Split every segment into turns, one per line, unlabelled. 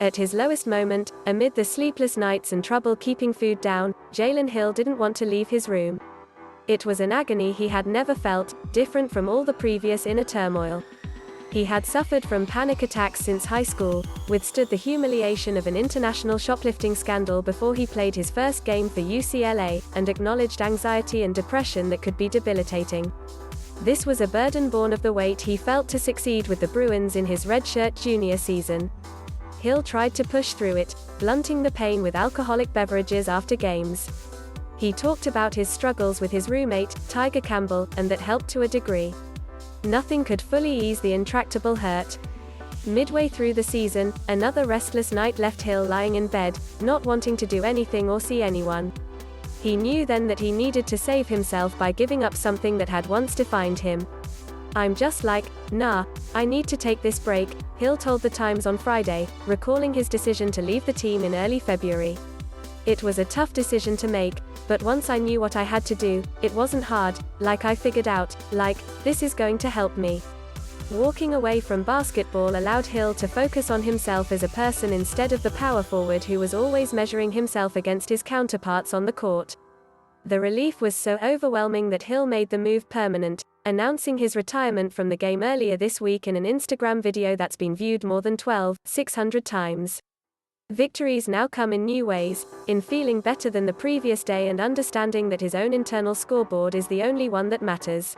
At his lowest moment, amid the sleepless nights and trouble keeping food down, Jalen Hill didn't want to leave his room. It was an agony he had never felt, different from all the previous inner turmoil. He had suffered from panic attacks since high school, withstood the humiliation of an international shoplifting scandal before he played his first game for UCLA, and acknowledged anxiety and depression that could be debilitating. This was a burden born of the weight he felt to succeed with the Bruins in his redshirt junior season. Hill tried to push through it, blunting the pain with alcoholic beverages after games. He talked about his struggles with his roommate, Tiger Campbell, and that helped to a degree. Nothing could fully ease the intractable hurt. Midway through the season, another restless night left Hill lying in bed, not wanting to do anything or see anyone. He knew then that he needed to save himself by giving up something that had once defined him. "I'm just like, nah, I need to take this break," Hill told The Times on Friday, recalling his decision to leave the team in early February. "It was a tough decision to make, but once I knew what I had to do, it wasn't hard, like I figured out, like, this is going to help me." Walking away from basketball allowed Hill to focus on himself as a person instead of the power forward who was always measuring himself against his counterparts on the court. The relief was so overwhelming that Hill made the move permanent, announcing his retirement from the game earlier this week in an Instagram video that's been viewed more than 12,600 times. Victories now come in new ways, in feeling better than the previous day and understanding that his own internal scoreboard is the only one that matters.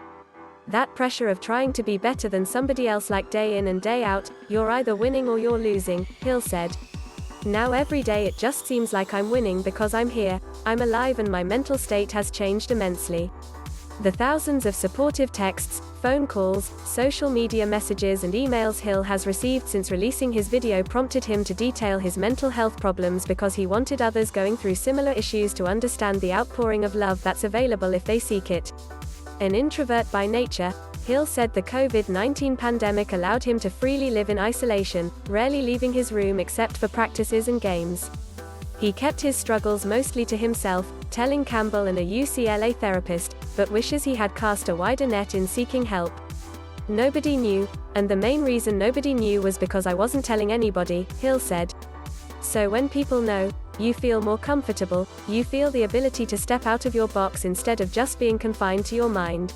That pressure of trying to be better than somebody else, like day in and day out, you're either winning or you're losing, Hill said. "Now every day it just seems like I'm winning because I'm here, I'm alive, and my mental state has changed immensely." The thousands of supportive texts, phone calls, social media messages and emails Hill has received since releasing his video prompted him to detail his mental health problems because he wanted others going through similar issues to understand the outpouring of love that's available if they seek it. An introvert by nature, Hill said the COVID-19 pandemic allowed him to freely live in isolation, rarely leaving his room except for practices and games. He kept his struggles mostly to himself, telling Campbell and a UCLA therapist, but wishes he had cast a wider net in seeking help. "Nobody knew, and the main reason nobody knew was because I wasn't telling anybody," Hill said. "So when people know, you feel more comfortable, you feel the ability to step out of your box instead of just being confined to your mind."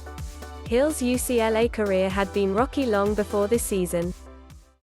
Hill's UCLA career had been rocky long before this season.